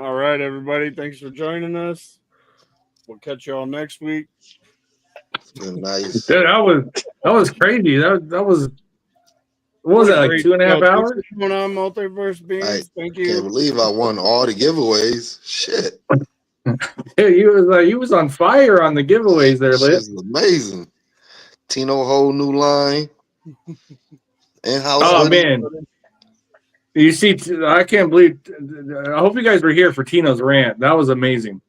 All right, everybody. Thanks for joining us. We'll catch you all next week. It's been nice. Dude, that was crazy. That was what was What a that, like great 2.5 show. Thanks hours? for coming on Multiverse I Beans. Thank can't you. believe I won all the giveaways. Shit. Yeah, you was on fire on the giveaways there, Shit Lit. is amazing. Tino whole new line. In-house Oh hoodie. man, you see, I can't believe. I hope you guys were here for Tino's rant. That was amazing.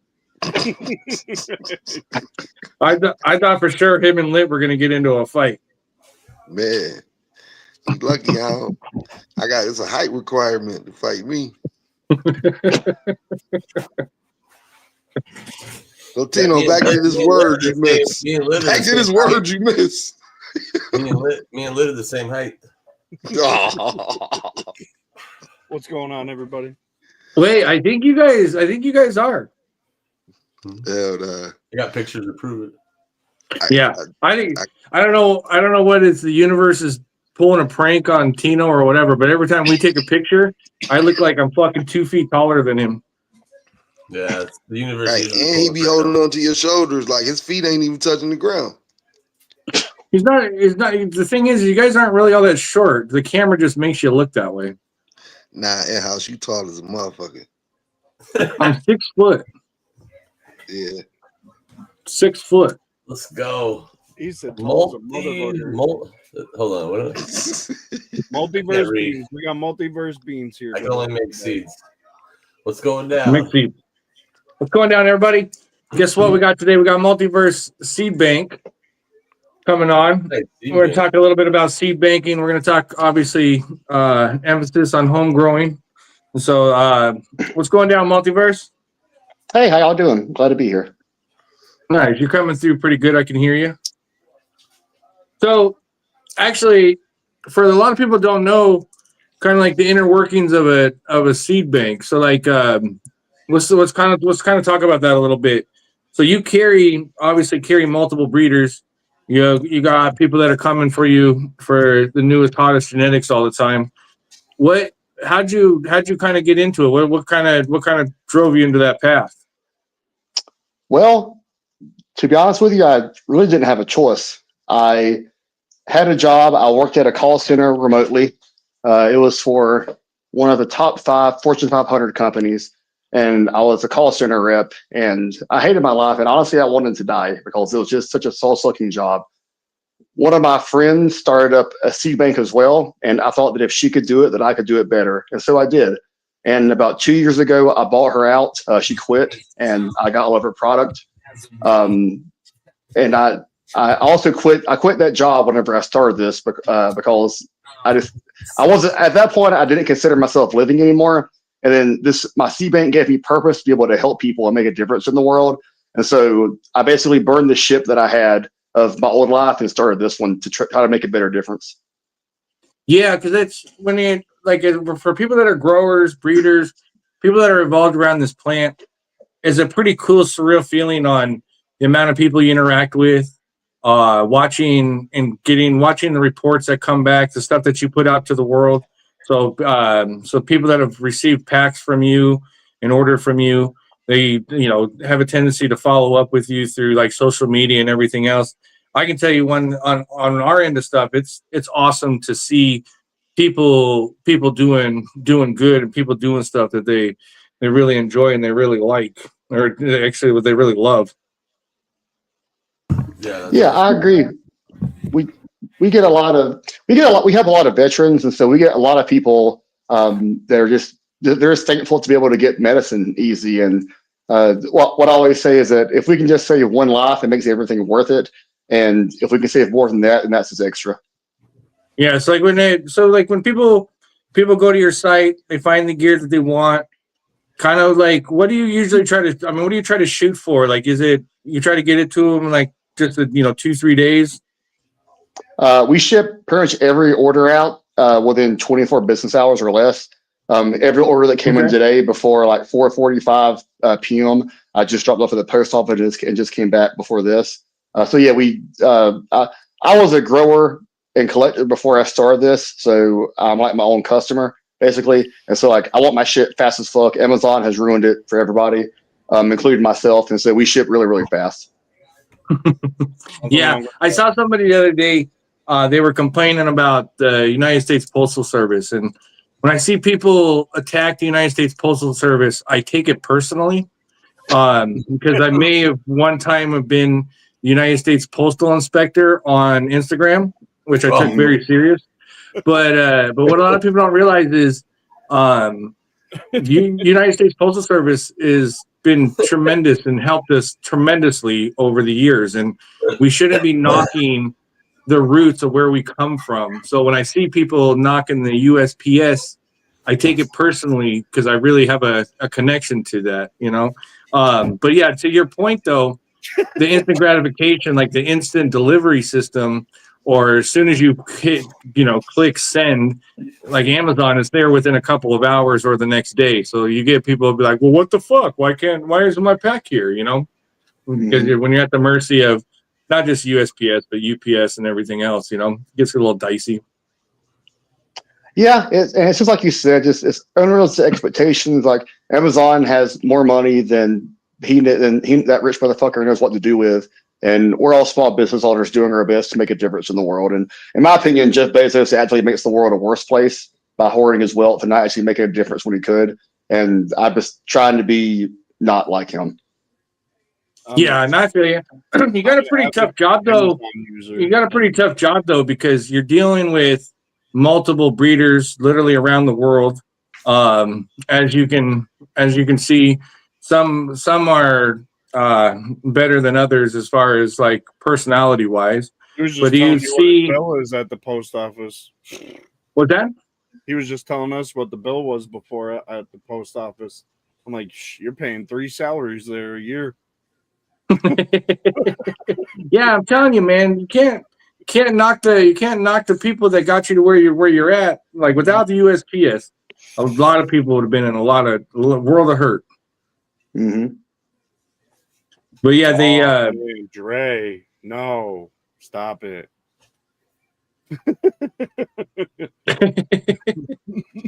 I thought for sure him and Lit were gonna get into a fight. Man, you lucky I got it's a height requirement to fight me. So Tino, back to this word you missed. Back to this word you missed. Me and Lit are the same height. Oh. What's going on, everybody? Wait, I think you guys are. Hell nah. I got pictures to prove it. Yeah, I think I don't know what it's the universe is pulling a prank on Tino or whatever, but every time we take a picture, I look like I'm fucking 2 feet taller than him. Yeah, it's the universe. Right, and he be holding on to your shoulders like his feet ain't even touching the ground. He's not. The thing is, you guys aren't really all that short. The camera just makes you look that way. Nah, in-house, you tall as a motherfucker. I'm 6 foot. Yeah. 6 foot. Let's go. He said, tall as a motherfucker. Hold on. What Multiverse Beans. We got Multiverse Beans here. I can only make seeds. What's going down? Mix seeds. What's going down, everybody? Guess what we got today? We got Multiverse Seed Bank coming on. We're going to talk a little bit about seed banking. We're going to talk, obviously, emphasis on home growing. So, what's going down, Multiverse? Hey, how y'all doing? Glad to be here. Nice. You're coming through pretty good. I can hear you. So, actually, for a lot of people don't know, kind of like the inner workings of a seed bank. So, like, let's kind of talk about that a little bit. So, you obviously carry multiple breeders. You got people that are coming for you for the newest, hottest genetics all the time. How'd you kind of get into it? What kind of drove you into that path? Well, to be honest with you, I really didn't have a choice. I had a job. I worked at a call center remotely. It was for one of the top 5 Fortune 500 companies, and I was a call center rep. And I hated my life, and honestly, I wanted to die because it was just such a soul-sucking job. One of my friends started up a seed bank as well, and I thought that if she could do it, that I could do it better, and so I did. And about 2 years ago, I bought her out. She quit, and I got all of her product. And I also quit. I quit that job whenever I started this because I wasn't at that point. I didn't consider myself living anymore. And then my seed bank gave me purpose to be able to help people and make a difference in the world. And so I basically burned the ship that I had of my old life and started this one to try to make a better difference. Yeah, because it's when you like for people that are growers, breeders, people that are involved around this plant, is a pretty cool, surreal feeling on the amount of people you interact with, watching the reports that come back, the stuff that you put out to the world. So, so people that have received packs from you and order from you, they have a tendency to follow up with you through like social media and everything else. I can tell you on our end of stuff, it's awesome to see people doing good and people doing stuff that they really enjoy and they really like, or actually what they really love. Yeah, I agree. We have a lot of veterans, and so we get a lot of people that are they're just thankful to be able to get medicine easy. And what I always say is that if we can just save one life, it makes everything worth it. And if we can save more than that, then that's just extra. Yeah, it's like when people go to your site, they find the gear that they want. Kind of like, what do you usually try to? I mean, what do you try to shoot for? Like, is it you try to get it to them like just 2-3 days? We ship pretty much every order out within 24 business hours or less. Every order that came in today before like 4:45 p.m., I just dropped off at the post office and just came back before this. So yeah, I was a grower and collector before I started this, so I'm like my own customer. basically. And so like I want my shit fast as fuck. Amazon has ruined it for everybody, including myself. And so we ship really, really fast. Yeah, I saw somebody the other day. They were complaining about the United States Postal Service, and when I see people attack the United States Postal Service, I take it personally because I may have one time have been the United States Postal Inspector on Instagram, which I took very serious. But what a lot of people don't realize is United States Postal Service has been tremendous and helped us tremendously over the years, and we shouldn't be knocking the roots of where we come from. So when I see people knocking the USPS, I take it personally because I really have a connection to that, you know. But yeah, to your point though, the instant gratification, like the instant delivery system, or as soon as you hit, click send, like Amazon is there within a couple of hours or the next day. So you get people be like, well, what the fuck? Why isn't my pack here? Because when you're at the mercy of not just USPS, but UPS and everything else, it gets a little dicey. Yeah, and it's just like you said, it's unrealistic expectations. Like Amazon has more money than that rich motherfucker knows what to do with, and we're all small business owners doing our best to make a difference in the world. And in my opinion, Jeff Bezos actually makes the world a worse place by hoarding his wealth and not actually making a difference when he could. And I'm just trying to be not like him. Yeah, and I feel you. You got a pretty tough job though. You got a pretty tough job though, because you're dealing with multiple breeders literally around the world. As you can see, some are better than others as far as like personality wise. But you see, what the bill is at the post office. What's that? He was just telling us what the bill was before at the post office. I'm like, you're paying 3 salaries there a year. Yeah, I'm telling you, man, you can't knock the people that got you to where you're at. Like without the USPS, a lot of people would have been in a world of hurt. Mm-hmm. But yeah, Dre, no, stop it.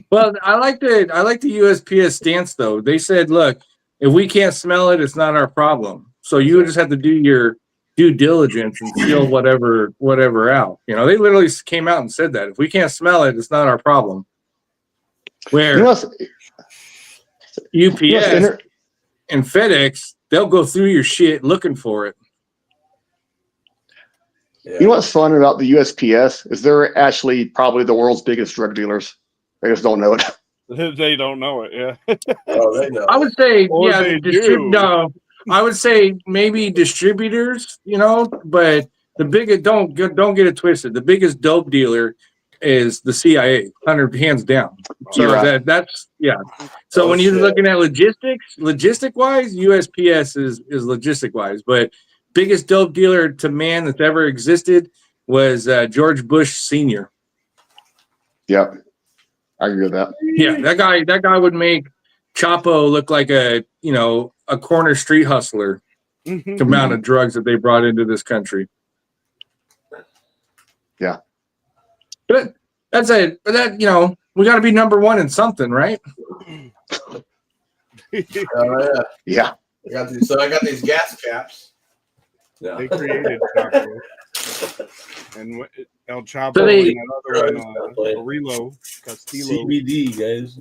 Well, I like the USPS stance though. They said, look, if we can't smell it, it's not our problem. So you just have to do your due diligence and seal whatever out. They literally came out and said that if we can't smell it, it's not our problem. Where UPS and FedEx, they'll go through your shit looking for it. Yeah. You know what's fun about the USPS is they're actually probably the world's biggest drug dealers. They just don't know it. They don't know it. Yeah. Oh, they know. I would say, or yeah, no. I would say maybe distributors, but the biggest don't get it twisted. The biggest dope dealer is the CIA, 100 hands down. So that's yeah. So when you're looking at logistic wise, USPS is logistic wise, but biggest dope dealer to man that's ever existed was George Bush Sr. Yep, I agree with that. Yeah, that guy would make Chapo look like a corner street hustler. The amount of drugs that they brought into this country. Yeah. But that's it. But that, we got to be number one in something, right? Yeah. I got these gas caps. Yeah. They created Chapo. And El Chapo So they- and another one, Aurelio Castillo. CBD, guys.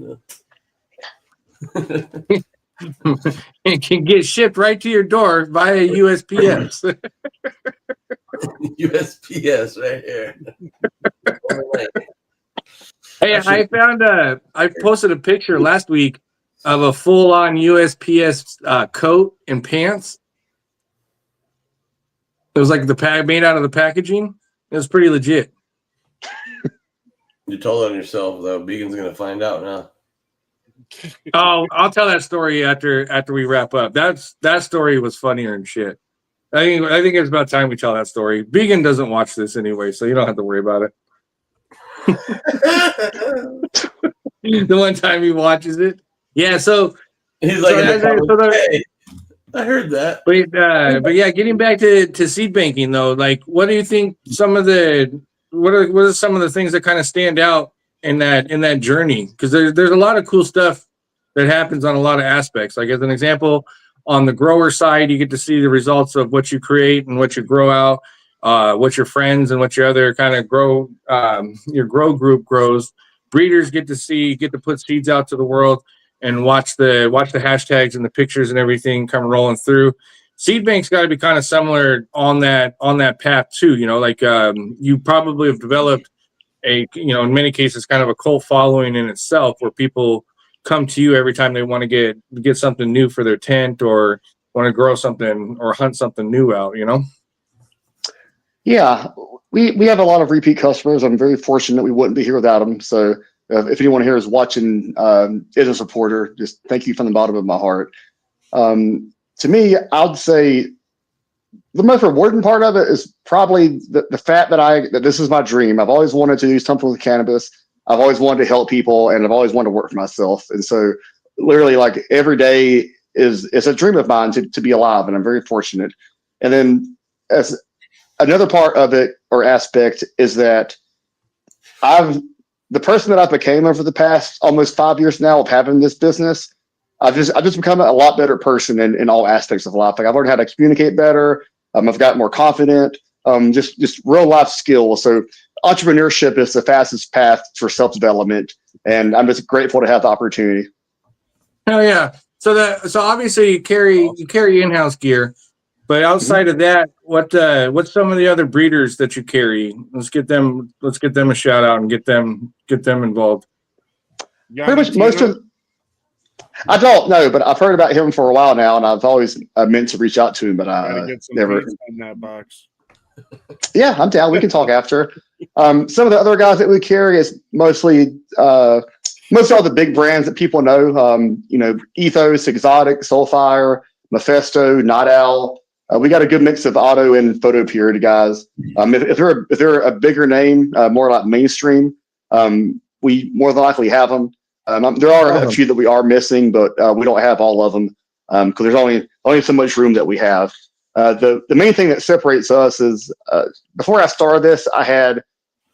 It can get shipped right to your door via USPS. USPS right here. Hey, I posted a picture last week of a full-on USPS coat and pants. It was like the pack made out of the packaging. It was pretty legit. You told on yourself though. Beacon's gonna find out now. Oh, I'll tell that story after we wrap up. That story was funnier than shit. I think it's about time we tell that story. Beacon doesn't watch this anyway, so you don't have to worry about it. The one time he watches it, yeah. So he's like, hey, I heard that. But yeah, getting back to seed banking though, like, what do you think? What are some of the things that kind of stand out in that journey, because there's a lot of cool stuff that happens on a lot of aspects. Like, as an example, on the grower side, you get to see the results of what you create and what you grow out, what your friends and what your other kind of your grow group grows. Breeders get to put seeds out to the world and watch the hashtags and the pictures and everything come rolling through. Seed bank's got to be kind of similar on that path too. Like you probably have developed in many cases, kind of a cult following in itself, where people come to you every time they want to get something new for their tent or want to grow something or hunt something new out. Yeah, we have a lot of repeat customers. I'm very fortunate we wouldn't be here without them. So if anyone here is watching, is a supporter, just thank you from the bottom of my heart. To me, I'd say the most rewarding part of it is probably the fact that this is my dream. I've always wanted to do something with cannabis. I've always wanted to help people, and I've always wanted to work for myself. And so literally, like, every day is a dream of mine to be alive, and I'm very fortunate. And then as another part of it or aspect is that the person that I've became over the past almost 5 years now of having this business, I've just become a lot better person in all aspects of life. Like, I've learned how to communicate better. I've gotten more confident. Just real life skills. So entrepreneurship is the fastest path for self-development, and I'm just grateful to have the opportunity. Hell yeah! So obviously you carry in-house gear, but outside of that, what's some of the other breeders that you carry? Let's get them a shout out and get them involved. Pretty much most of. I don't know, but I've heard about him for a while now, and I've always meant to reach out to him, but I never. In that box. Yeah, I'm down. We can talk after. Some of the other guys that we carry is mostly all the big brands that people know. Ethos, Exotic, Soulfire, Mephisto, Night Owl. We got a good mix of auto and photo purity guys. If they're a bigger name, more like mainstream, we more than likely have them. There are a few that we are missing, but we don't have all of them because there's only so much room that we have. The main thing that separates us is before I started this, I had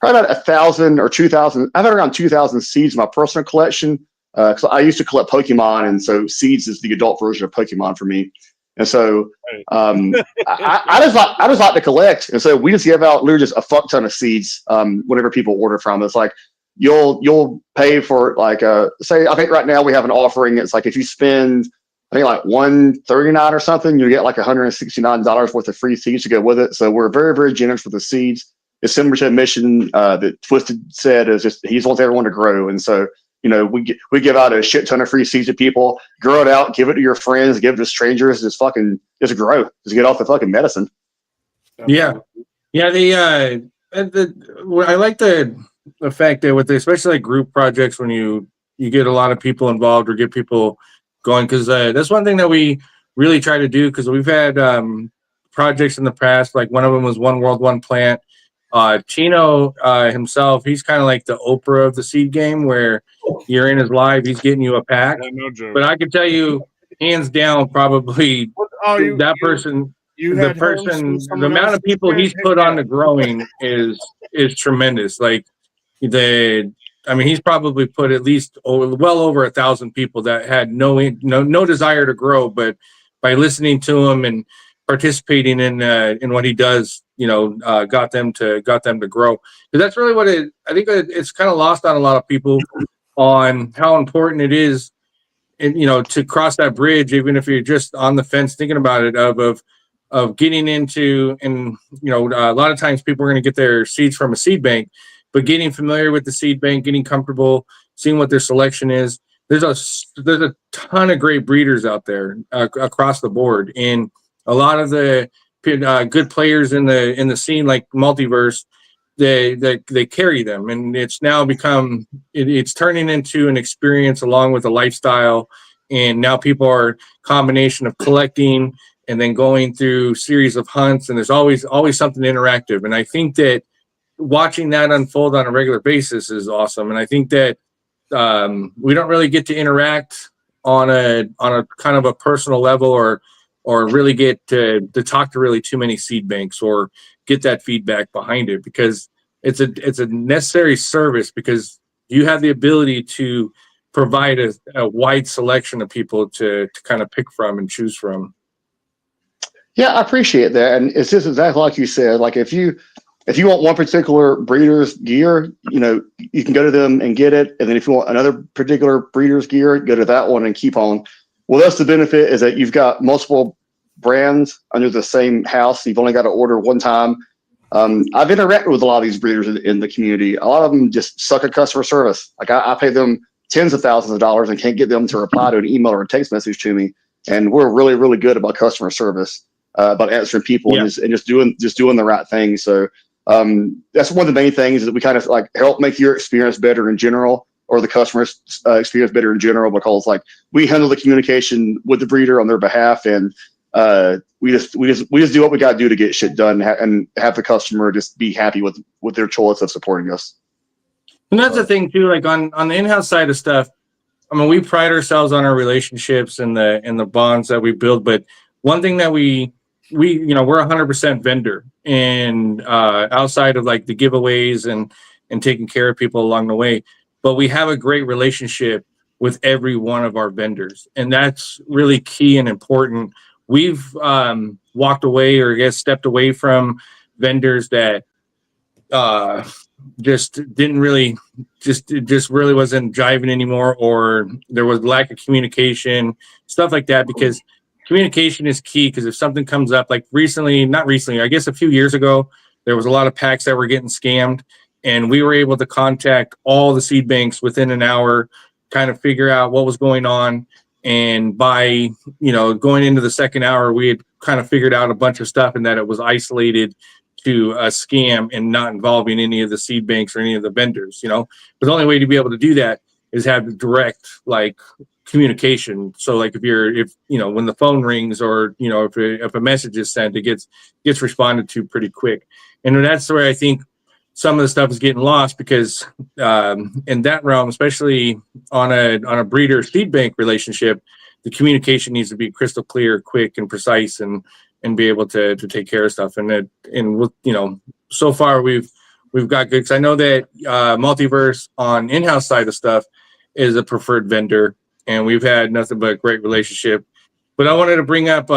probably about 1,000 or 2,000. I've had around 2,000 seeds in my personal collection. Because I used to collect Pokemon, and so seeds is the adult version of Pokemon for me. And so I just like to collect, and so we just give out literally just a fuck ton of seeds whenever people order from us. Like, you'll pay for, like, say, I think right now we have an offering. It's like, if you spend, I think, like $139 or something, you get like $169 worth of free seeds to go with it. So we're very, very generous with the seeds. It's similar to a mission that Twisted said, is just he just wants everyone to grow. And so, we give out a shit ton of free seeds to people. Grow it out, give it to your friends, give it to strangers. Just grow. Just get off the fucking medicine. Yeah. I like the fact that with especially like group projects, when you get a lot of people involved or get people going, because that's one thing that we really try to do, because we've had projects in the past. Like, one of them was One World, One Plant. Chino himself, he's kind of like the Oprah of the seed game, where you're in his live, he's getting you a pack. Yeah, no joke. But I can tell you, hands down, probably the amount of people he's put on to growing is tremendous. Like, he's probably put at least well over 1,000 people that had no desire to grow, but by listening to him and participating in what he does, got them to grow. Because that's really what I think it's kind of lost on a lot of people, on how important it is, to cross that bridge, even if you're just on the fence thinking about it, of getting into, and a lot of times people are going to get their seeds from a seed bank, but getting familiar with the seed bank, getting comfortable, seeing what their selection is. There's a ton of great breeders out there across the board, and a lot of the good players in the scene, like Multiverse, they carry them, and it's now become it's turning into an experience along with a lifestyle. And now people are a combination of collecting and then going through series of hunts, and there's always something interactive. And I think that watching that unfold on a regular basis is awesome. And I think that we don't really get to interact on a kind of a personal level, or really get to talk to really too many seed banks or get that feedback behind it, because it's a necessary service, because you have the ability to provide a wide selection of people to kind of pick from and choose from. Yeah, I appreciate that. And it's just exactly like you said. Like if you want one particular breeder's gear, you can go to them and get it. And then if you want another particular breeder's gear, go to that one and keep on. Well, that's the benefit, is that you've got multiple brands under the same house. You've only got to order one time. I've interacted with a lot of these breeders in the community. A lot of them just suck at customer service. Like I pay them tens of thousands of dollars and can't get them to reply to an email or a text message to me. And we're really, really good about customer service, about answering people and just doing the right thing. So that's one of the main things, that we kind of like help make your experience better in general, or the customer's experience better in general, because like we handle the communication with the breeder on their behalf, and we just do what we got to do to get shit done, and have the customer just be happy with their choice of supporting us. And that's the thing too, like on the in-house side of stuff, I mean, we pride ourselves on our relationships and the bonds that we build. But one thing that we're 100% vendor, and outside of like the giveaways and taking care of people along the way, but we have a great relationship with every one of our vendors, and that's really key and important. We've walked away, or I guess stepped away from vendors that just really wasn't jiving anymore, or there was lack of communication, stuff like that, because communication is key. Because if something comes up, like not recently, I guess a few years ago, there was a lot of packs that were getting scammed, and we were able to contact all the seed banks within an hour, kind of figure out what was going on. And by, going into the second hour, we had kind of figured out a bunch of stuff, and that it was isolated to a scam and not involving any of the seed banks or any of the vendors. But the only way to be able to do that is have direct communication. So like if when the phone rings, or if a message is sent, it gets responded to pretty quick. And that's where I think some of the stuff is getting lost, because in that realm, especially on a breeder seed bank relationship, the communication needs to be crystal clear, quick, and precise, and be able to take care of stuff. And so far we've got good. Cause I know that Multiverse on in-house side of stuff is a preferred vendor, and we've had nothing but a great relationship. But I wanted to bring up,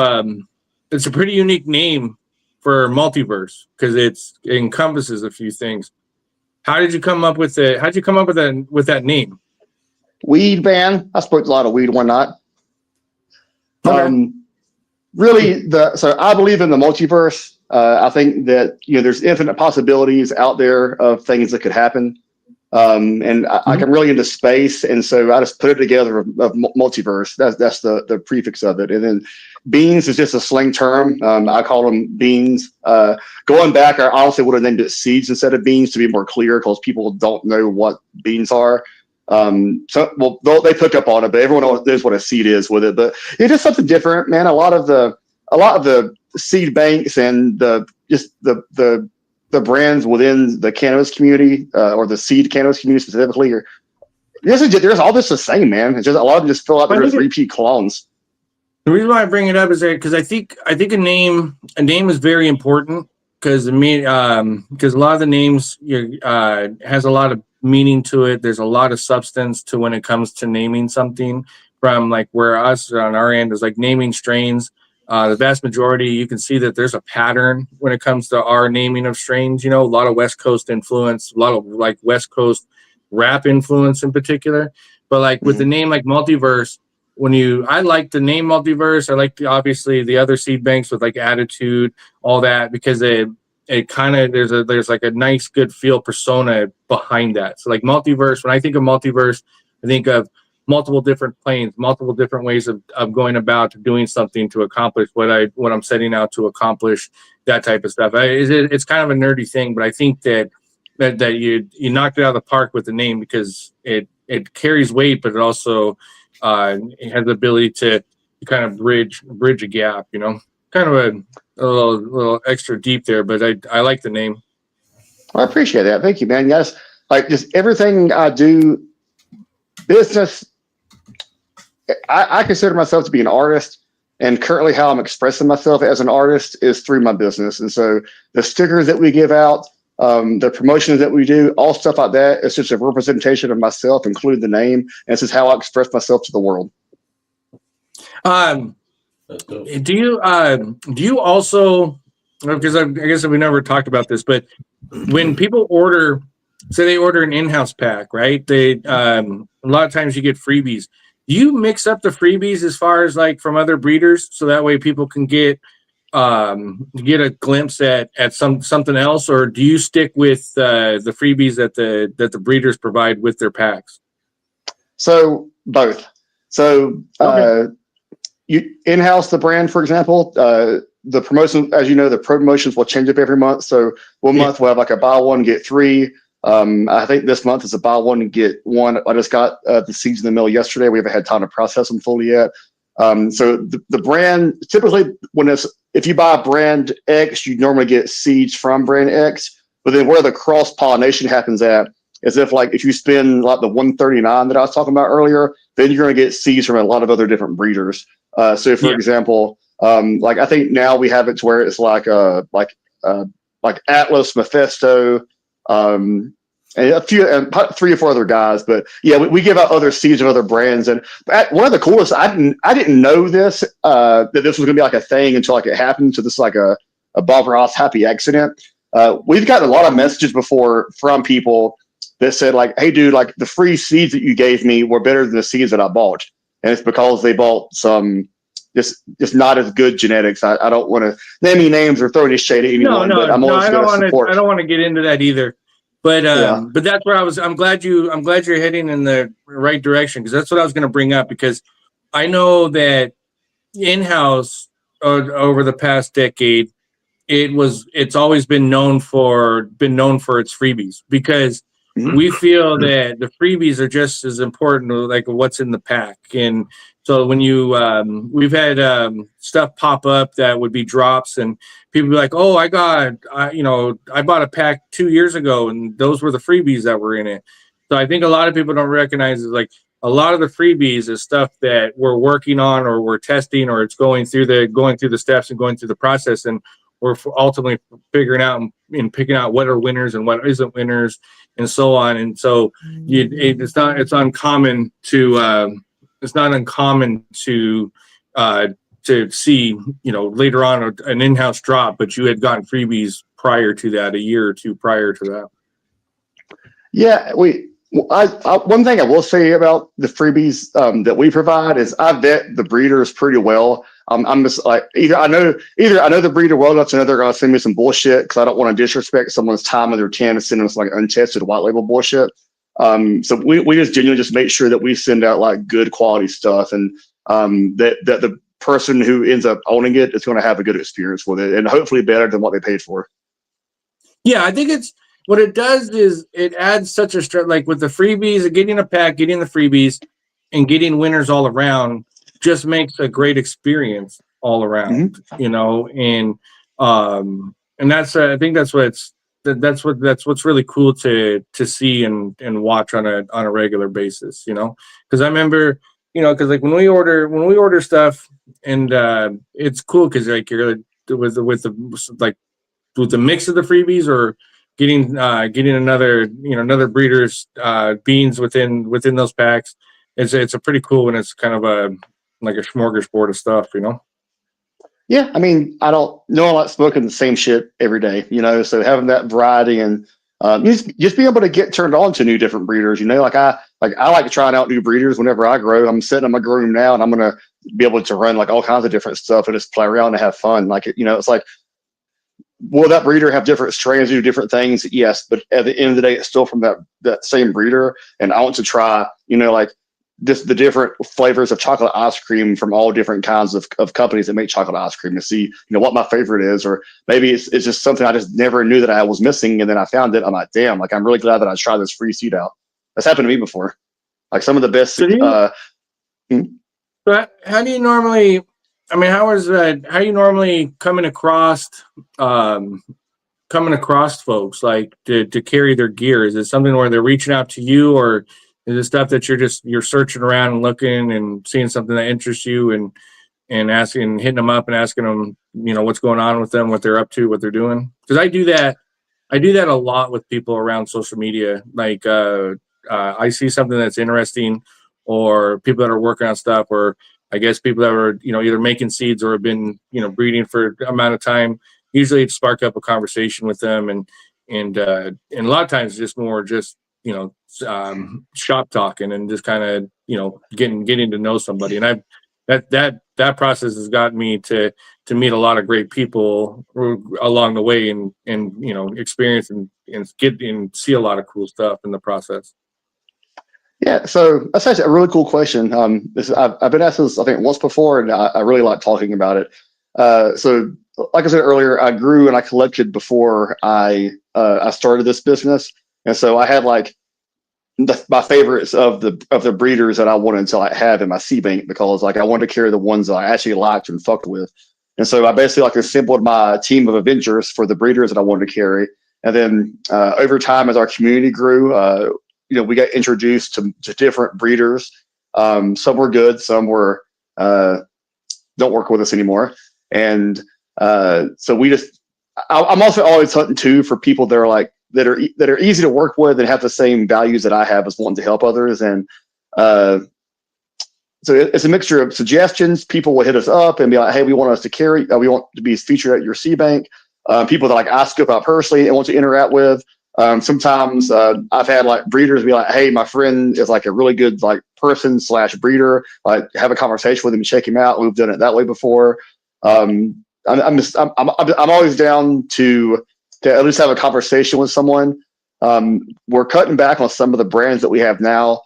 it's a pretty unique name for Multiverse, because it encompasses a few things. How did you come up with it? How'd you come up with that name? Weed ban. I smoked a lot of weed one night. Okay. So I believe in the multiverse. I think that there's infinite possibilities out there of things that could happen. And I'm really into space, and so I just put it together of multiverse. That's the prefix of it. And then beans is just a slang term. I call them beans. Going back, I honestly would have named it seeds instead of beans, to be more clear, because people don't know what beans are. They pick up on it, but everyone knows what a seed is with it. But it's just something different, man. A lot of the seed banks and the brands within the cannabis community, or the seed cannabis community specifically, there's all this the same, man. It's just a lot of them just feel like they're just repeat clones. The reason why I bring it up is that because I think a name is very important, because a lot of the names has a lot of meaning to it. There's a lot of substance to when it comes to naming something. From like where us on our end is like naming strains. The vast majority, you can see that there's a pattern when it comes to our naming of strains. A lot of West Coast influence, a lot of like West Coast rap influence in particular. But like with the name like Multiverse, I like the name Multiverse. I like obviously the other seed banks with like Attitude, all that, because it kind of there's like a nice good feel persona behind that. So like Multiverse, when I think of Multiverse, I think of multiple different planes, multiple different ways of going about doing something to accomplish what I'm setting out to accomplish, that type of stuff. It's kind of a nerdy thing, but I think that you knocked it out of the park with the name, because it carries weight, but it also it has the ability to kind of bridge a gap, kind of a little extra deep there, but I like the name. I appreciate that. Thank you, man. Yes. Like just everything I do, business, I consider myself to be an artist, and currently how I'm expressing myself as an artist is through my business. And so the stickers that we give out, the promotions that we do, all stuff like that. It's just a representation of myself, including the name, and this is how I express myself to the world. That's dope. Do you also, because I guess we never talked about this, but when people order, say they order an in-house pack, right? They a lot of times you get freebies. Do you mix up the freebies as far as like from other breeders, so that way people can get a glimpse at something else, or do you stick with the freebies that the breeders provide with their packs? So both. So you in-house the brand, for example, the promotion, as you know, the promotions will change up every month. So one month we'll have like a buy one, get three. I think this month is a buy one and get one. I just got the seeds in the mail yesterday. We haven't had time to process them fully yet. So the brand, typically if you buy brand X, you normally get seeds from brand X. But then where the cross pollination happens at is if you spend like the 139 that I was talking about earlier, then you're going to get seeds from a lot of other different breeders. So for example, like I think now we have it to where it's like Atlas, Mephisto, and a few, and 3 or 4 other guys. But yeah, we give out other seeds of other brands. And one of the coolest, I didn't know this, that this was gonna be like a thing until like it happened. So this is like a Bob Ross happy accident. We've gotten a lot of messages before from people that said like, hey dude, like the free seeds that you gave me were better than the seeds that I bought. And it's because they bought some just not as good genetics. I don't want to name any names or throw any shade at anyone, but I'm always going to support. I don't want to get into that either. But but that's where I was. I'm glad you're heading in the right direction, because that's what I was going to bring up, because I know that in-house over the past decade, it's always been known for its freebies, because we feel that the freebies are just as important, like what's in the pack. And so when we've had stuff pop up that would be drops, and people be like, oh, I bought a pack 2 years ago and those were the freebies that were in it. So I think a lot of people don't recognize is like a lot of the freebies is stuff that we're working on, or we're testing, or it's going through the steps and going through the process, and we're ultimately figuring out and picking out what are winners and what isn't winners, and so on. And so it's not uncommon to see, later on an in-house drop, but you had gotten freebies prior to that, a year or two prior to that. Yeah, one thing I will say about the freebies that we provide is I vet the breeders pretty well. I'm just like, either I know the breeder well enough to know they're going to send me some bullshit, because I don't want to disrespect someone's time and their tan and send us like untested white label bullshit. So we just genuinely just make sure that we send out like good quality stuff, and that the person who ends up owning it is going to have a good experience with it, and hopefully better than what they paid for. Yeah, I think what it does is it adds such a stress, like with the freebies, getting a pack, getting the freebies, and getting winners all around just makes a great experience all around, and that's I think that's what's really cool to see and watch on a regular basis, because I remember, because like when we order stuff, and it's cool because like you're with the mix of the freebies, or getting another breeder's beans within those packs. It's a pretty cool, and it's kind of a smorgasbord of stuff, Yeah, I mean, no one likes smoking the same shit every day, so having that variety and just being able to get turned on to new different breeders, like I like trying out new breeders whenever I grow. I'm sitting in my grow room now, and I'm going to be able to run like all kinds of different stuff and just play around and have fun. Like, it's like, will that breeder have different strains, do different things? Yes, but at the end of the day, it's still from that same breeder. And I want to try, the different flavors of chocolate ice cream from all different kinds of companies that make chocolate ice cream, to see, what my favorite is, or maybe it's just something I just never knew that I was missing. And then I found it. I'm like, damn, like, I'm really glad that I tried this free seed out. That's happened to me before. Like some of the best. But how do you normally, how are you normally coming across folks like to carry their gear? Is it something where they're reaching out to you, or is it stuff that you're searching around and looking and seeing something that interests you and asking, hitting them up and asking them, what's going on with them, what they're up to, what they're doing? Because I do that I do that a lot with people around social media. Like I see something that's interesting, or people that are working on stuff, or I guess people that are, either making seeds or have been, breeding for an amount of time. Usually it spark up a conversation with them, and a lot of times just more shop talking and just kind of, getting to know somebody. And that process has gotten me to meet a lot of great people along the way, and experience and get and see a lot of cool stuff in the process. Yeah, so that's actually a really cool question. I've been asked this, I think, once before, and I really like talking about it. So, like I said earlier, I grew and I collected before I started this business, and so I had like my favorites of the breeders that I wanted to have in my seed bank, because like I wanted to carry the ones that I actually liked and fucked with. And so I basically assembled my team of adventurers for the breeders that I wanted to carry. And then over time, as our community grew, we got introduced to different breeders. Some were good, some were don't work with us anymore. And so I'm also always hunting too for people that are that are easy to work with and have the same values that I have as wanting to help others. And so it's a mixture of suggestions. People will hit us up and be like, "Hey, we want us to carry. We want to be featured at your seed bank." People that I scope out personally and want to interact with. Sometimes I've had breeders be like, "Hey, my friend is a really good person / breeder. Have a conversation with him and check him out." We've done it that way before. I'm always down to at least have a conversation with someone. We're cutting back on some of the brands that we have now.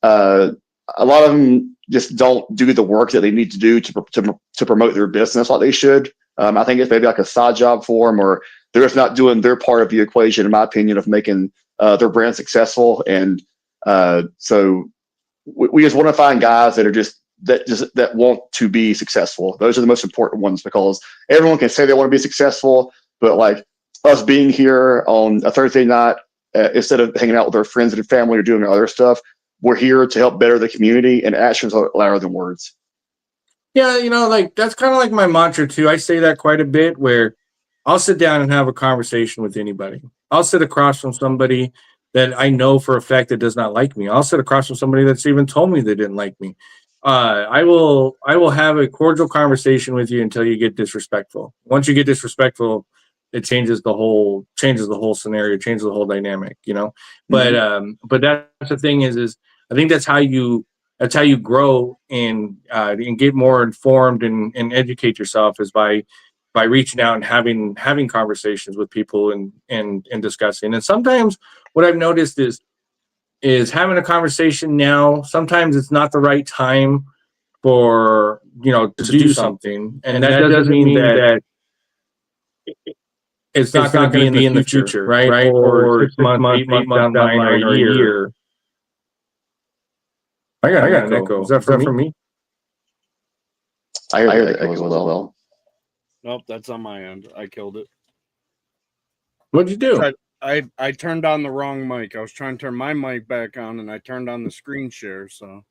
A lot of them just don't do the work that they need to do to promote their business like they should. I think it's maybe a side job for them, or they're just not doing their part of the equation, in my opinion, of making their brand successful. And so we just want to find guys that want to be successful. Those are the most important ones, because everyone can say they want to be successful, but us being here on a Thursday night, instead of hanging out with our friends and family or doing other stuff, we're here to help better the community, and actions are louder than words. Yeah, that's kind of like my mantra too. I say that quite a bit, where I'll sit down and have a conversation with anybody. I'll sit across from somebody that I know for a fact that does not like me. I'll sit across from somebody that's even told me they didn't like me. I will have a cordial conversation with you until you get disrespectful. Once you get disrespectful, it changes the whole scenario, changes the whole dynamic, Mm-hmm. But that's the thing is I think that's how you grow and get more informed and educate yourself, is by reaching out and having conversations with people and discussing. And sometimes what I've noticed is having a conversation now, sometimes it's not the right time for, to do something. And that doesn't mean that it's not going to be in the future, right? Or 6 months, 8 months down the line, or a year. I got an echo. Is that for me? I hear that echo as well. Nope, that's on my end. I killed it. What'd you do? I turned on the wrong mic. I was trying to turn my mic back on, and I turned on the screen share, so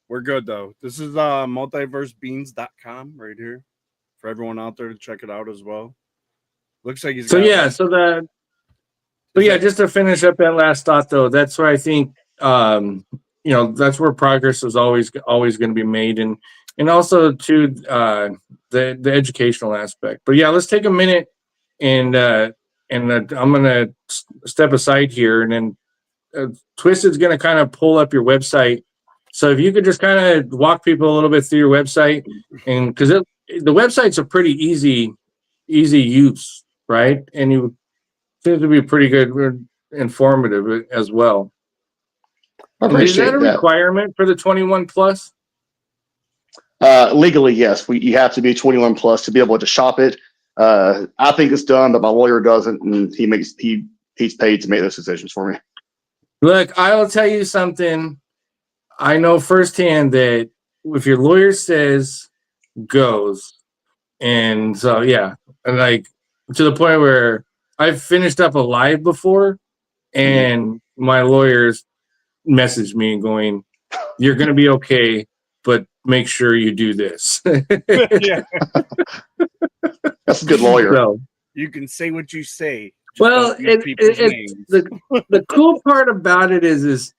we're good though. This is multiversebeans.com right here for everyone out there to check it out as well. Looks like he's just to finish up that last thought though, that's where I think that's where progress is always going to be made, and also to the educational aspect. But yeah, let's take a minute and I'm gonna step aside here, and then Twisted's gonna kind of pull up your website. So if you could just kind of walk people a little bit through your website, and because the website's a pretty easy use, right? And you seem to be pretty good, informative as well. Is that a requirement for the 21 plus? Legally, yes. You have to be 21 plus to be able to shop it. I think it's done, but my lawyer doesn't, and he's paid to make those decisions for me. Look, I will tell you something. I know firsthand that if your lawyer says goes, and so yeah, and to the point where I've finished up a live before, and my lawyers messaged me and going, "You're going to be okay, but make sure you do this." Yeah. That's a good lawyer. So, you can say what you say. Well, don't use people's it's names. the cool part about it is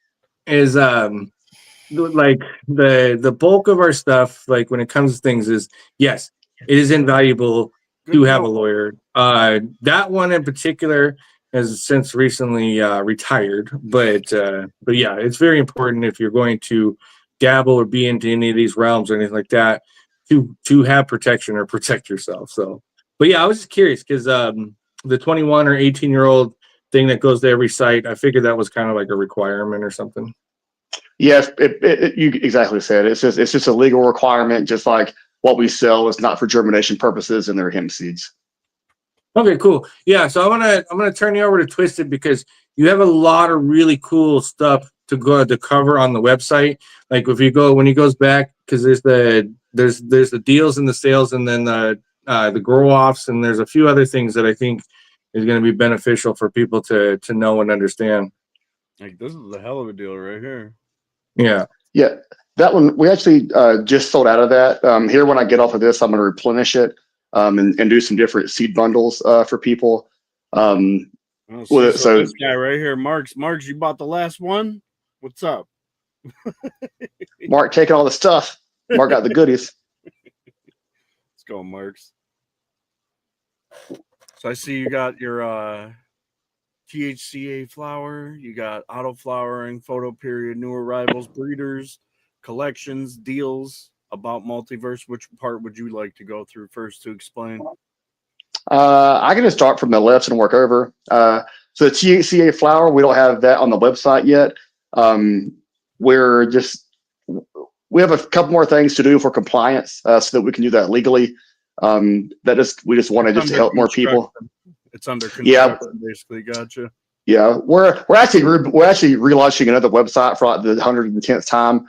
like the bulk of our stuff, like when it comes to things, is yes, it is invaluable to Good have a call. lawyer. That one in particular has since recently retired, but yeah, it's very important if you're going to dabble or be into any of these realms or anything like that to have protection or protect yourself. So, but yeah, I was just curious because the 21 or 18-year-old thing that goes to every site, I figured that was kind of like a requirement or something. Yes, you exactly said it. It's just a legal requirement, just like what we sell is not for germination purposes and they're hemp seeds. Okay, cool. Yeah, so I'm gonna turn you over to Twisted because you have a lot of really cool stuff to cover on the website. Like if you go when he goes back, because there's the deals and the sales, and then the grow offs, and there's a few other things that I think is going to be beneficial for people to know and understand. Like this is a hell of a deal right here. Yeah. Yeah, that one we actually just sold out of that. Here, when I get off of this, I'm going to replenish it and do some different seed bundles for people. Oh, Well, so so this guy right here, Marks, you bought the last one? What's up? Mark taking all the stuff. Mark got the goodies. Let's go, Marks. So I see you got your THCA flower, you got auto flowering, photo period, new arrivals, breeders, collections, deals, about multiverse. Which part would you like to go through first to explain? I can just start from the left and work over. So the THCA flower, we don't have that on the website yet. We have a couple more things to do for compliance so that we can do that legally. We just wanted just to help more people. It's under construction, basically. Gotcha. Yeah, we're actually relaunching another website for like the 110th time.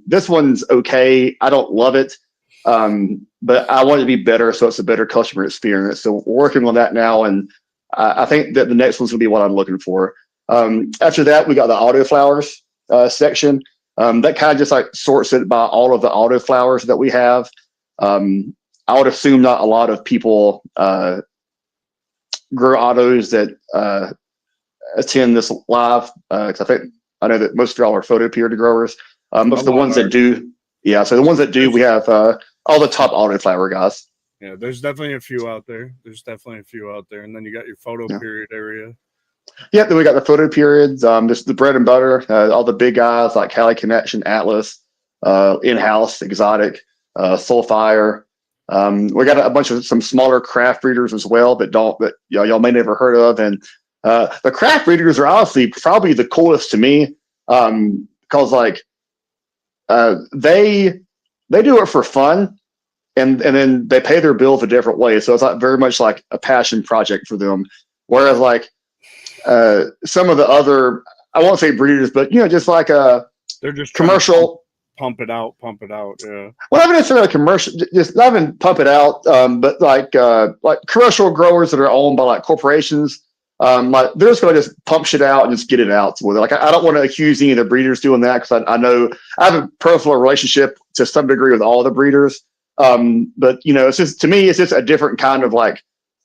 This one's okay. I don't love it, but I want it to be better, so it's a better customer experience. So we're working on that now, and I think that the next one's gonna be what I'm looking for. After that, we got the auto flowers section. That kind of just like sorts it by all of the auto flowers that we have. I would assume not a lot of people grow autos that attend this live because I know that most of y'all are photo period growers. Most of the ones that do, yeah. So the ones that do, we have all the top auto flower guys. Yeah, there's definitely a few out there. And then you got your photo period area. Yeah, then we got the photo periods, just the bread and butter, all the big guys like Cali Connection, Atlas, In-House, Exotic, Soulfire. We got a bunch of some smaller craft breeders as well that y'all may never heard of. And the craft breeders are honestly probably the coolest to me because like they do it for fun and then they pay their bills a different way. So it's like very much like a passion project for them. Whereas like some of the other, I won't say breeders, but just like they're just commercial. Pump it out. Yeah. Well, not necessarily commercial, just not even pump it out, but like commercial growers that are owned by like corporations. Like they're just going to just pump shit out and just get it out. So like I don't want to accuse any of the breeders doing that because I know I have a personal relationship to some degree with all the breeders. But it's just, to me, it's just a different kind of like,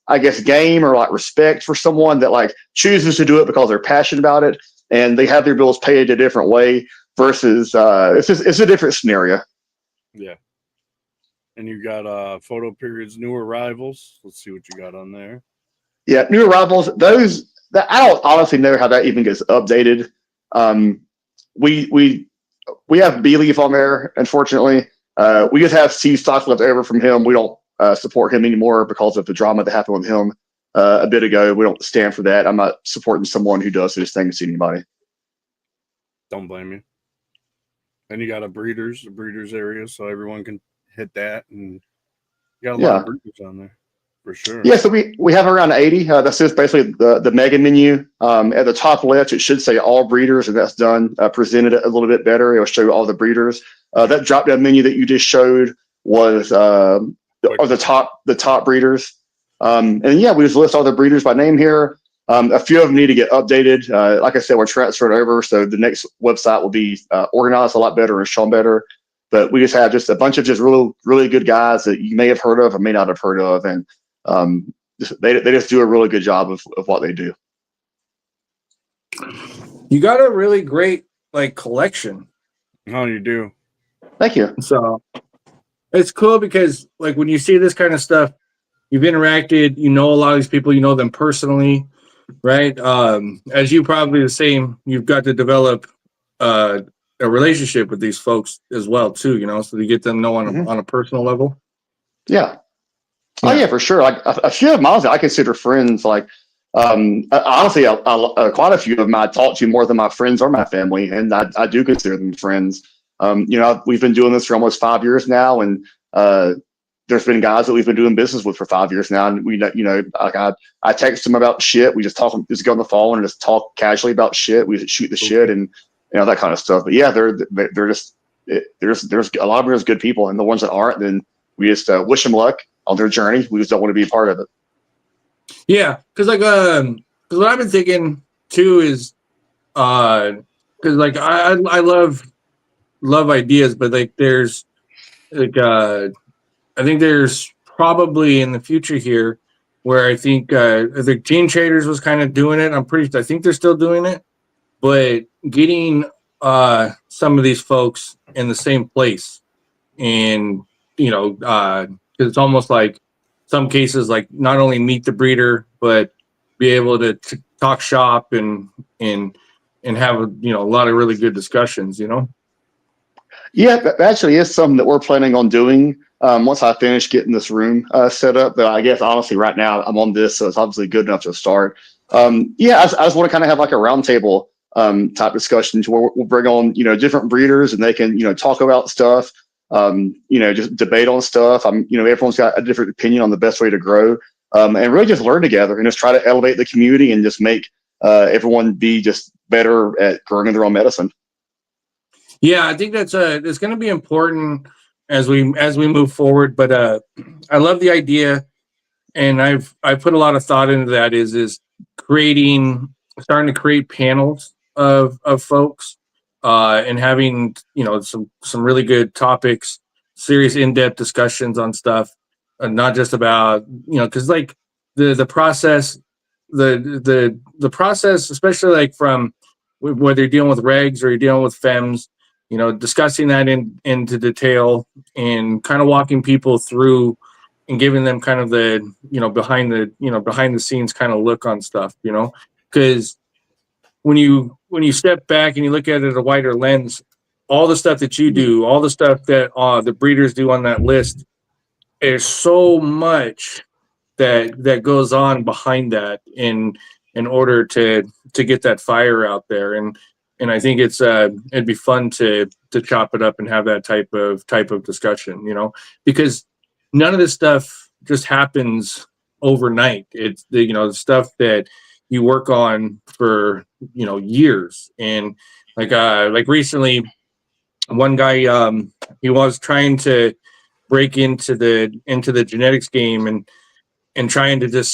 I guess, game or like respect for someone that like chooses to do it because they're passionate about it and they have their bills paid a different way versus it's a different scenario. Yeah. And you got photo periods, new arrivals. Let's see what you got on there. Yeah, new arrivals. Those that I don't honestly know how that even gets updated. We have B-Leaf on there, unfortunately. We just have C stock left over from him. We don't support him anymore because of the drama that happened with him a bit ago. We don't stand for that. I'm not supporting someone who does this thing to anybody. Don't blame you. Then you got a breeders area, so everyone can hit that, and you got a lot of breeders on there for sure. Yeah, so we have around 80. That's just basically the mega menu. At the top left, it should say all breeders, and that's done presented a little bit better. It'll show you all the breeders. That drop down menu that you just showed was the top breeders. And yeah, we just list all the breeders by name here. A few of them need to get updated. Like I said, we're transferred over, so the next website will be organized a lot better and shown better. But we just have just a bunch of just really, really good guys that you may have heard of or may not have heard of. And they just do a really good job of what they do. You got a really great like collection. Oh, you do. Thank you. So it's cool because like when you see this kind of stuff, you've interacted, you know a lot of these people, you know them personally, right? As you probably the same, you've got to develop a relationship with these folks as well too, you know, so you get them to know on a personal level. Yeah. Oh yeah, for sure. Like a few of them, honestly, I consider friends. Like honestly, quite a few of them I talk to more than my friends or my family, and I do consider them friends. You know, we've been doing this for almost 5 years now, and there's been guys that we've been doing business with for 5 years now, and we, you know, like I text them about shit. We just just go on the phone and just talk casually about shit. We shoot the shit and you know that kind of stuff. But yeah, they're just there's a lot of them are good people, and the ones that aren't, then we just wish them luck on their journey. We just don't want to be a part of it. Yeah, because like cause what I've been thinking too is because like I love ideas, but like there's like I think there's probably in the future here where I think Gene Traders was kind of doing it. I think they're still doing it, but getting some of these folks in the same place, and you know, because it's almost like some cases like not only meet the breeder but be able to talk shop and have you know a lot of really good discussions, you know. Yeah, that actually is something that we're planning on doing once I finish getting this room set up. But I guess honestly, right now I'm on this, so it's obviously good enough to start. Yeah, I just want to kind of have like a roundtable type discussion to where we'll bring on, you know, different breeders and they can, you know, talk about stuff, you know, just debate on stuff. You know, everyone's got a different opinion on the best way to grow, and really just learn together and just try to elevate the community and just make everyone be just better at growing their own medicine. Yeah, I think that's it's going to be important as we move forward. But I love the idea, and I've put a lot of thought into that. Is starting to create panels of folks, and having you know some really good topics, serious in-depth discussions on stuff, not just about you know because like the process, the process, especially like from whether you're dealing with regs or you're dealing with FEMS. You know, discussing that into detail and kind of walking people through and giving them kind of the, you know, behind the scenes kind of look on stuff, you know, because when you step back and you look at it at a wider lens, all the stuff that you do, all the stuff that the breeders do on that list, there's so much that goes on behind that in order to get that fire out there. And I think it'd be fun to chop it up and have that type of discussion, you know, because none of this stuff just happens overnight. It's the stuff that you work on for, you know, years. And like recently, one guy, he was trying to break into the genetics game and trying to just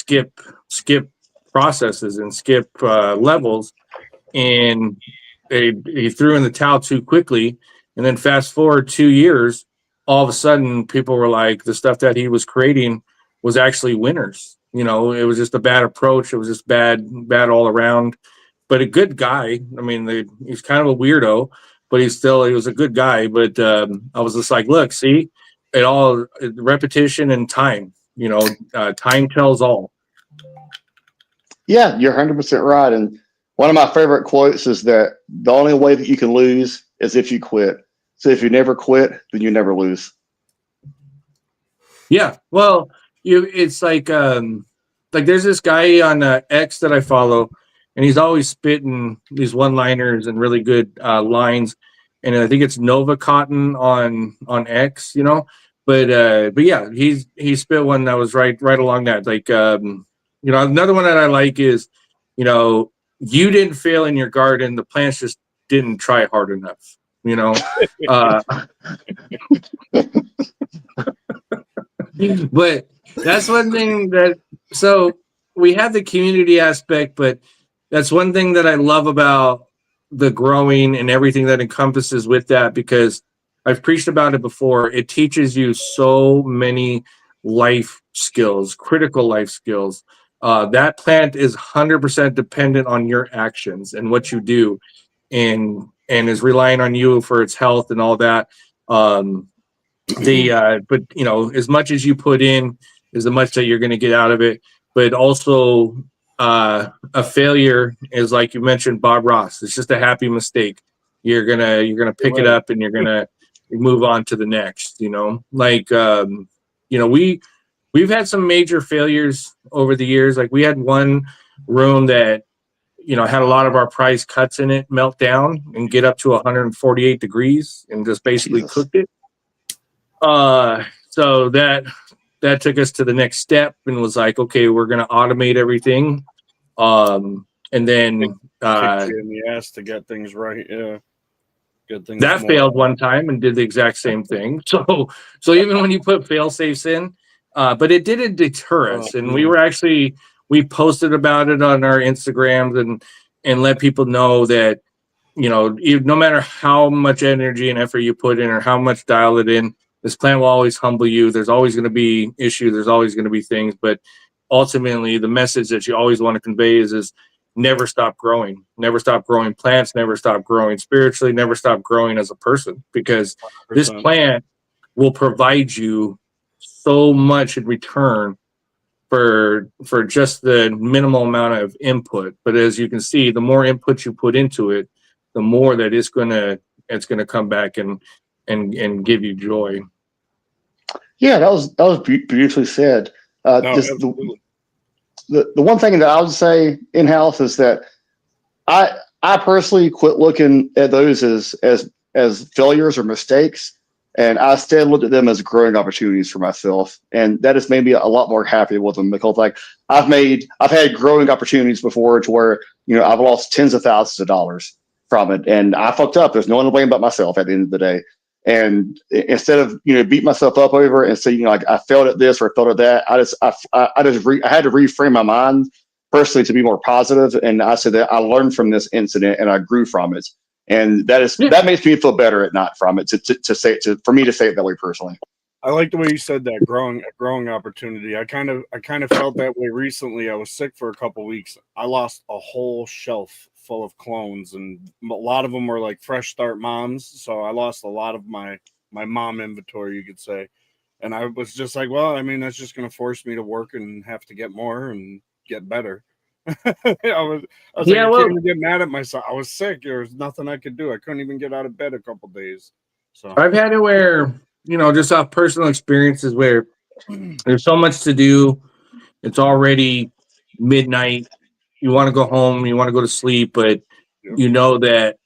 skip processes and skip levels. And he threw in the towel too quickly, and then fast forward 2 years, all of a sudden people were like, the stuff that he was creating was actually winners. You know, it was just a bad approach. It was just bad all around. But a good guy. I mean, he's kind of a weirdo, but he was a good guy. But I was just like, look, see, repetition and time. You know, time tells all. Yeah, you're 100% right. And one of my favorite quotes is that the only way that you can lose is if you quit. So if you never quit, then you never lose. Yeah. Well, it's like there's this guy on X that I follow, and he's always spitting these one-liners and really good lines. And I think it's Nova Cotton on X, you know. But yeah, he spit one that was right along that. Like you know, another one that I like is, you know, you didn't fail in your garden. The plants just didn't try hard enough, you know? But that's one thing so we have the community aspect, but that's one thing that I love about the growing and everything that encompasses with that, because I've preached about it before. It teaches you so many life skills, critical life skills. That plant is 100% dependent on your actions and what you do, and is relying on you for its health and all that. But you know, as much as you put in is the much that you're going to get out of it. But also, a failure is, like you mentioned, Bob Ross. It's just a happy mistake. You're gonna pick it up and you're gonna move on to the next. You know, like you know, we've had some major failures over the years. Like we had one room that, you know, had a lot of our prize cuts in it melt down and get up to 148 degrees and just basically Jesus. cooked it. So that took us to the next step and was like, okay, we're going to automate everything. And then Kicked you in the ass to get things right. Yeah. Good things. that failed one time and did the exact same thing. So even when you put fail safes in, but it didn't deter us. And we posted about it on our Instagrams and let people know that, you know, no matter how much energy and effort you put in or how much dial it in, this plant will always humble you. There's always going to be issues. There's always going to be things. But ultimately, the message that you always want to convey is never stop growing. Never stop growing plants. Never stop growing spiritually. Never stop growing as a person, because this 100%. plant will provide you so much in return for just the minimal amount of input. But as you can see, the more input you put into it, the more that it's gonna come back and give you joy. Yeah, that was beautifully said. No, Just absolutely. the one thing that I would say in house is that I personally quit looking at those as failures or mistakes, and I instead looked at them as growing opportunities for myself, and that has made me a lot more happy with them, because like I've had growing opportunities before to where, you know, I've lost tens of thousands of dollars from it, and I fucked up. There's no one to blame but myself at the end of the day. And instead of, you know, beat myself up over it and say, you know, like I failed at this or I failed at that, I had to reframe my mind personally to be more positive. And I said that I learned from this incident and I grew from it. And that makes me feel better at night from it for me to say it that way personally. I like the way you said that, growing opportunity. I kind of felt that way recently. I was sick for a couple weeks. I lost a whole shelf full of clones, and a lot of them were like fresh start moms. So I lost a lot of my mom inventory, you could say. And I was just like, well, I mean, that's just going to force me to work and have to get more and get better. I was like, I can't even get mad at myself. I was sick. There was nothing I could do. I couldn't even get out of bed a couple days. So I've had it where, you know, just off personal experiences where there's so much to do. It's already midnight. You want to go home. You want to go to sleep, but you know that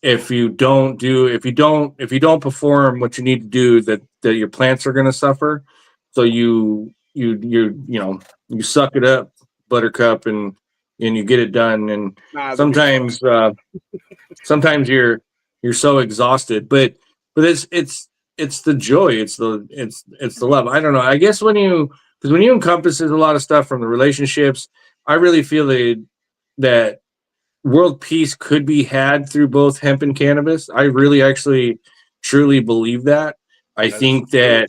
if you don't perform what you need to do, that your plants are going to suffer. So you suck it up, Buttercup, and you get it done. And sometimes you're so exhausted, but it's the joy, it's the love. I don't know. I guess when you encompasses a lot of stuff from the relationships, I really feel that world peace could be had through both hemp and cannabis. I really actually truly believe that. I think the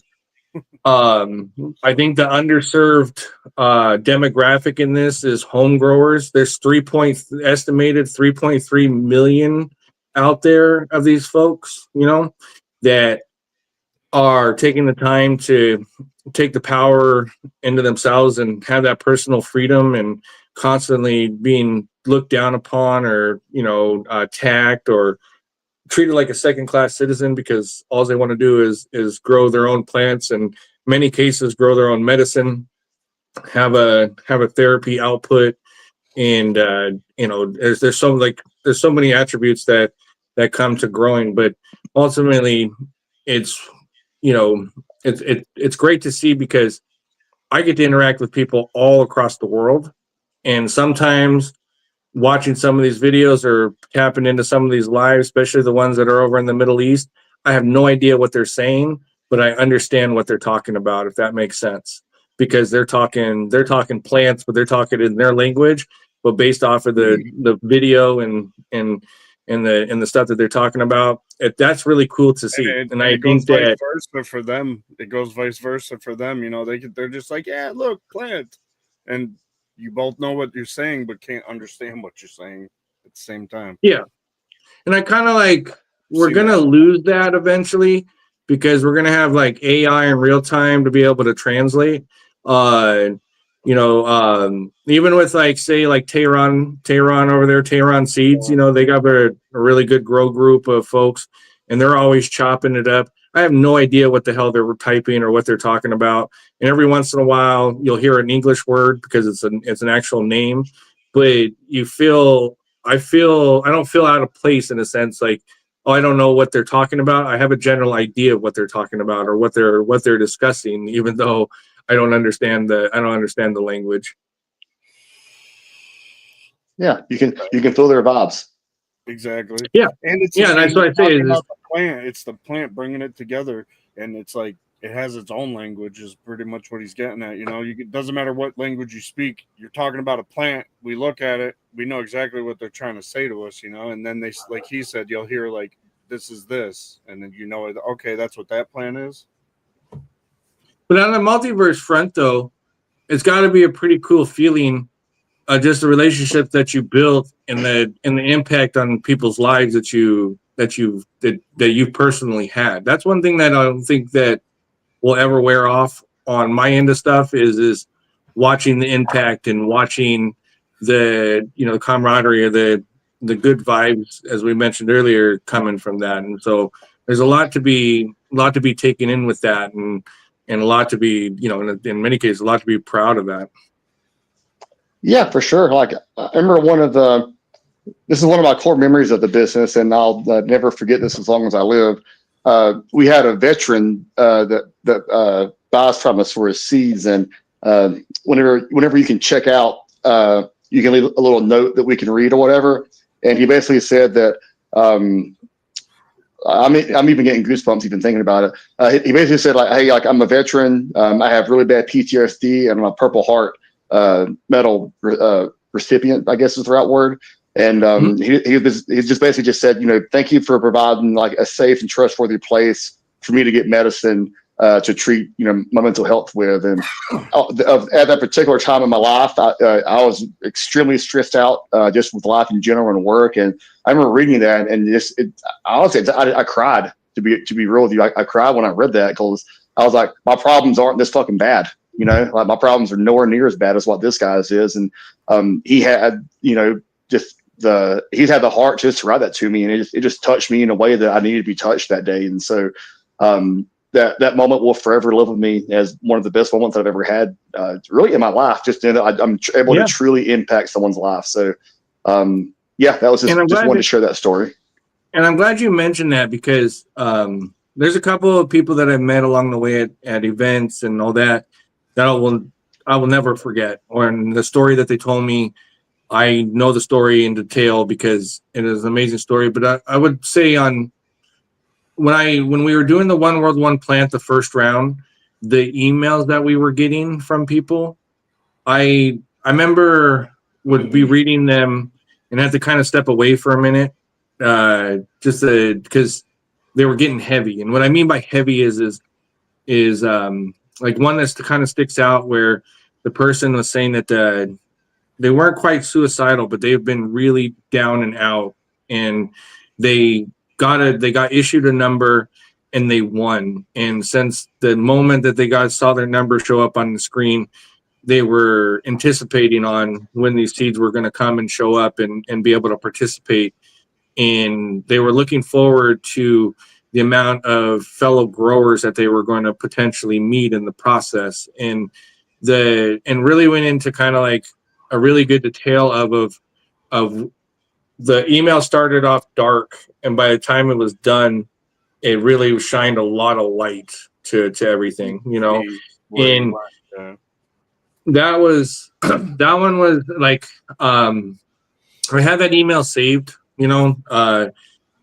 underserved demographic in this is home growers. There's estimated 3.3 million out there of these folks, you know, that are taking the time to take the power into themselves and have that personal freedom, and constantly being looked down upon or, you know, attacked or treated like a second-class citizen because all they want to do is grow their own plants, and many cases grow their own medicine, have a therapy output, and you know, there's so many attributes that come to growing. But ultimately, it's, you know, it's great to see, because I get to interact with people all across the world, and sometimes watching some of these videos or tapping into some of these lives, especially the ones that are over in the Middle East, I have no idea what they're saying, but I understand what they're talking about, if that makes sense, because they're talking plants, but they're talking in their language, but based off of the video and and the stuff that they're talking about. That's really cool to see. And I it goes think vice that versa for them. It goes vice versa for them. You know, they're just like, yeah, look, plant, and you both know what you're saying, but can't understand what you're saying at the same time. yeah. And I kind of like we're Seen gonna that. lose that eventually because we're gonna have like AI in real time to be able to translate. Even with like say like Tehran over there, Tehran Seeds, they got a really good grow group of folks, and they're always chopping it up. I have no idea what the hell they're typing or what they're talking about. And every once in a while, you'll hear an English word because it's an actual name, but I don't feel out of place in a sense like, oh, I don't know what they're talking about. I have a general idea of what they're talking about or what they're discussing, even though I don't understand the language. Yeah, you can feel their vibes. Exactly. Yeah. And it's Yeah, that's what I say. about the plant. It's the plant bringing it together, and it's like it has its own language. Is pretty much what he's getting at. It doesn't matter what language you speak. You're talking about a plant. We look at it. We know exactly what they're trying to say to us. And then they, like he said, you'll hear like this is this, and then okay, that's what that plant is. But on the multiverse front, though, it's got to be a pretty cool feeling. Just the relationship that you built and the impact on people's lives that you've personally had. That's one thing that I don't think that will ever wear off on my end of stuff is watching the impact and watching the camaraderie or the good vibes, as we mentioned earlier, coming from that. And so there's a lot to be taken in with that, and a lot to be, in many cases, a lot to be proud of that. Yeah, for sure. Like I remember this is one of my core memories of the business, and I'll never forget this as long as I live. We had a veteran that buys from us for his seeds, and whenever you can check out, you can leave a little note that we can read or whatever. And he basically said that I'm even getting goosebumps even thinking about it. He basically said like, hey, like I'm a veteran. I have really bad PTSD, and I'm a Purple Heart medal recipient, I guess is the right word. And he just basically just said, thank you for providing like a safe and trustworthy place for me to get medicine to treat, my mental health with. And at that particular time in my life, I was extremely stressed out just with life in general and work. And I remember reading that, and honestly, I cried. To be real with you, I cried when I read that because I was like, my problems aren't this fucking bad. Like my problems are nowhere near as bad as what this guy's is. And he had, he's had the heart just to write that to me, and it just touched me in a way that I needed to be touched that day. And so that moment will forever live with me as one of the best moments I've ever had, really in my life. Just I'm able to truly impact someone's life. So that was just wanted to share that story. And I'm glad you mentioned that because there's a couple of people that I've met along the way at events and all that I will never forget. Or the story that they told me, I know the story in detail because it is an amazing story. But I would say when we were doing the One World One Plant, the first round, the emails that we were getting from people, I remember would be reading them and have to kind of step away for a minute, just because they were getting heavy. And what I mean by heavy is like one that kind of sticks out where the person was saying that they weren't quite suicidal, but they've been really down and out, and they got issued a number and they won. And since the moment that saw their number show up on the screen, they were anticipating on when these seeds were going to come and show up and be able to participate. And they were looking forward to the amount of fellow growers that they were going to potentially meet in the process. And really went into kind of like a really good detail of the email started off dark, and by the time it was done, it really shined a lot of light to everything, and that one was like, I had that email saved,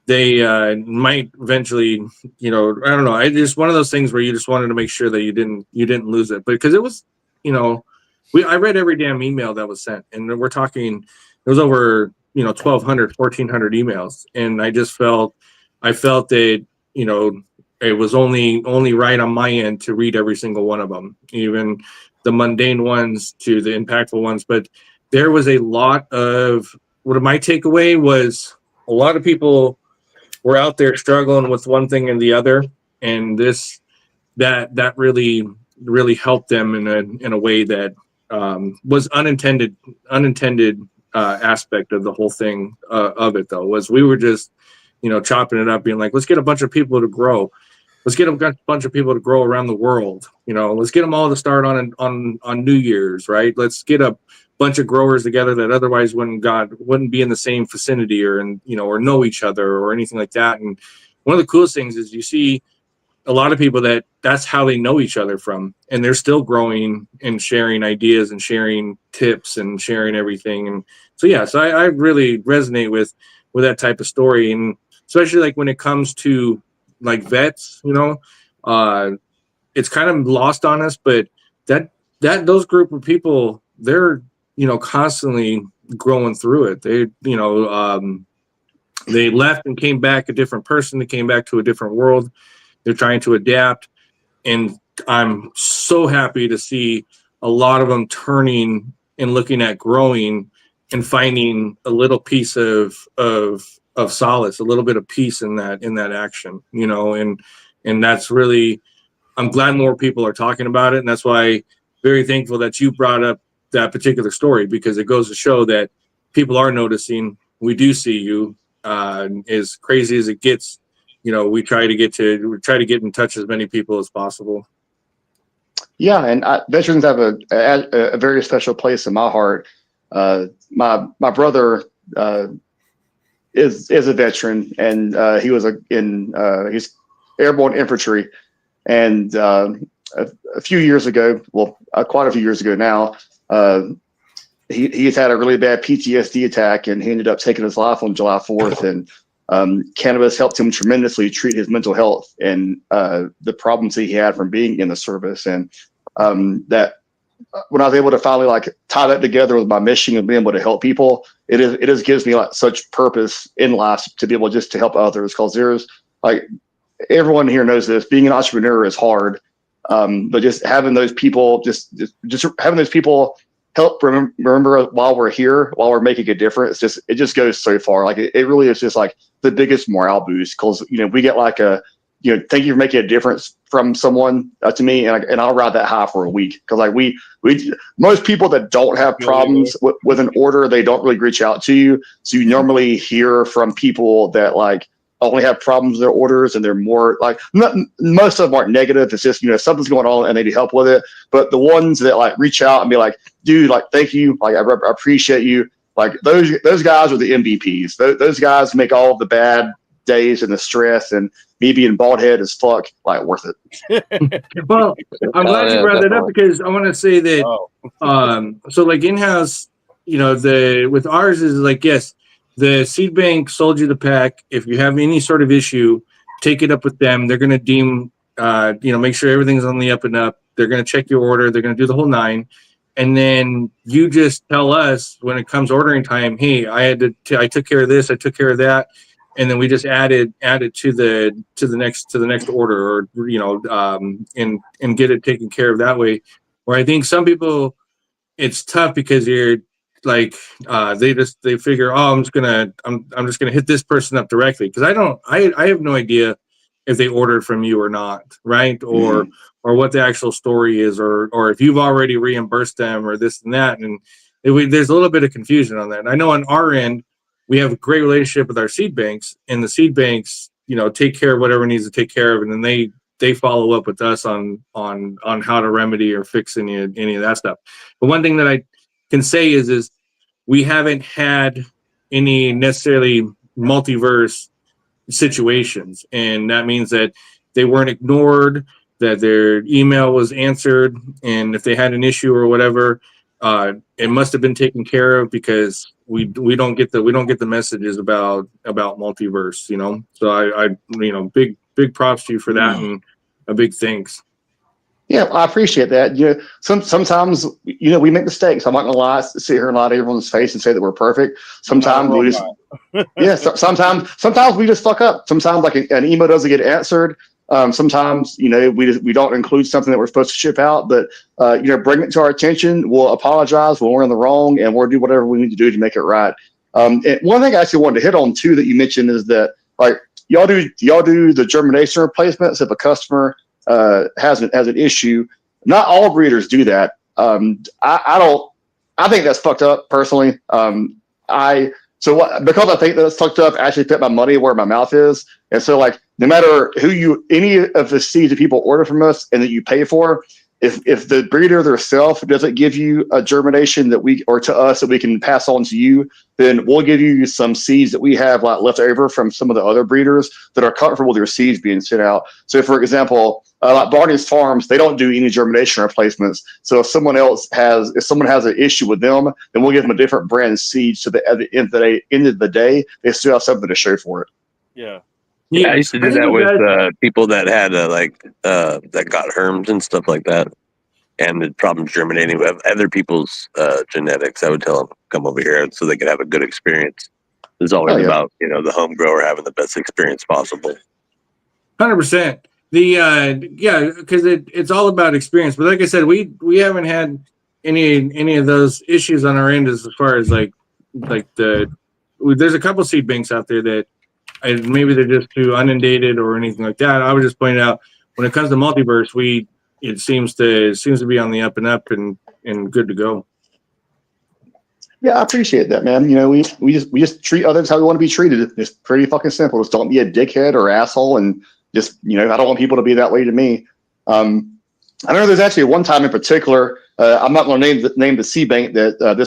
they might eventually, I don't know. It's just one of those things where you just wanted to make sure that you didn't lose it, but because it was, I read every damn email that was sent, and we're talking, it was over, 1,200, 1,400 emails. And I felt that, it was only right on my end to read every single one of them, even the mundane ones to the impactful ones. But there was a lot of, what my takeaway was, a lot of people were out there struggling with one thing and the other. And that really helped them in a way that was unintended aspect of the whole thing of it, though, was we were just chopping it up, being like, let's get a bunch of people to grow. Let's get a bunch of people to grow around the world. Let's get them all to start on New Year's, right? Let's get a bunch of growers together that otherwise wouldn't be in the same vicinity or know each other or anything like that. And one of the coolest things is you see a lot of people that's how they know each other from, and they're still growing and sharing ideas and sharing tips and sharing everything. And so I really resonate with that type of story, and especially like when it comes to like vets, it's kind of lost on us, but those group of people, they're constantly growing through it. They left and came back a different person. They came back to a different world. They're trying to adapt, and I'm so happy to see a lot of them turning and looking at growing and finding a little piece of solace, a little bit of peace in that action, and that's really, I'm glad more people are talking about it. And that's why very thankful that you brought up that particular story, because it goes to show that people are noticing. We do see you. As crazy as it gets, we try to get in touch with as many people as possible. Yeah, and veterans have a very special place in my heart. My brother is a veteran, and he was he's airborne infantry, and a few years ago, quite a few years ago now, he's had a really bad PTSD attack, and he ended up taking his life on July 4th. And cannabis helped him tremendously treat his mental health and the problems he had from being in the service. And that when I was able to finally tie that together with my mission of being able to help people, it just gives me such purpose in life to be able just to help others. Because there's everyone here knows this, being an entrepreneur is hard, but just having those people, just having those people help remember while we're here, while we're making a difference, it just goes so far. It really is just the biggest morale boost, because we get thank you for making a difference from someone to me, and I'll ride that high for a week, because we most people that don't have problems with an order, they don't really reach out to you. So you normally hear from people that only have problems with their orders, and they're more most of them aren't negative. It's just something's going on and they need help with it. But the ones that reach out and be like, dude, thank you, I appreciate you, those guys are the MVPs. Those guys make all of the bad days and the stress and me being bald head as fuck worth it. Well, I'm glad you brought that up, because I want to say that so in-house, with ours is yes, the seed bank sold you the pack. If you have any sort of issue, take it up with them. They're going to deem, make sure everything's on the up and up. They're going to check your order. They're going to do the whole 9. And then you just tell us when it comes ordering time, hey, I took care of this, I took care of that. And then we just added to the next order, or, and get it taken care of that way. Where I think some people, it's tough because you're they figure, oh, I'm just gonna hit this person up directly, because I have no idea if they ordered from you or not, right? Or what the actual story is, or if you've already reimbursed them or this and that. And there's a little bit of confusion on that. And I know on our end, we have a great relationship with our seed banks, and the seed banks, take care of whatever needs to take care of, and then they follow up with us on how to remedy or fix any of that stuff. But one thing that I can say is we haven't had any necessarily multiverse situations, and that means that they weren't ignored, that their email was answered, and if they had an issue or whatever, it must have been taken care of, because we don't get the messages about multiverse. So I big props to you for that, and a big thanks. Yeah, I appreciate that. You know, sometimes we make mistakes. I'm not gonna lie, sit here and lie to everyone's face and say that we're perfect. Sometimes we just sometimes we just fuck up. Sometimes like an email doesn't get answered. Sometimes we don't include something that we're supposed to ship out, but bring it to our attention. We'll apologize when we're in the wrong, and we'll do whatever we need to do to make it right. And one thing I actually wanted to hit on too that you mentioned is that like y'all do the germination replacements if a customer has an issue. Not all breeders do that. I think that's fucked up personally. Because I think that's fucked up, I actually put my money where my mouth is. And so like no matter any of the seeds that people order from us and that you pay for, if the breeder themselves doesn't give you a germination to us that we can pass on to you, then we'll give you some seeds that we have like left over from some of the other breeders that are comfortable with their seeds being sent out. So for example, like Barney's Farms, they don't do any germination replacements. So if someone has an issue with them, then we'll give them a different brand of seeds. So that at the end of the day, they still have something to show for it. Yeah. Yeah, I used to do that with people that had that got herms and stuff like that, and the problems germinating with other people's genetics. I would tell them come over here so they could have a good experience. It's always about the home grower having the best experience possible. 100%. Because it's all about experience. But like I said, we haven't had any of those issues on our end as far as there's a couple seed banks out there that. Maybe they're just too inundated or anything like that. I was just pointing out when it comes to multiverse, it seems to be on the up and up and good to go. Yeah, I appreciate that, man. We just treat others how we want to be treated. It's pretty fucking simple. Just don't be a dickhead or asshole, and just I don't want people to be that way to me. I know there's actually one time in particular. I'm not going to name the seed bank that this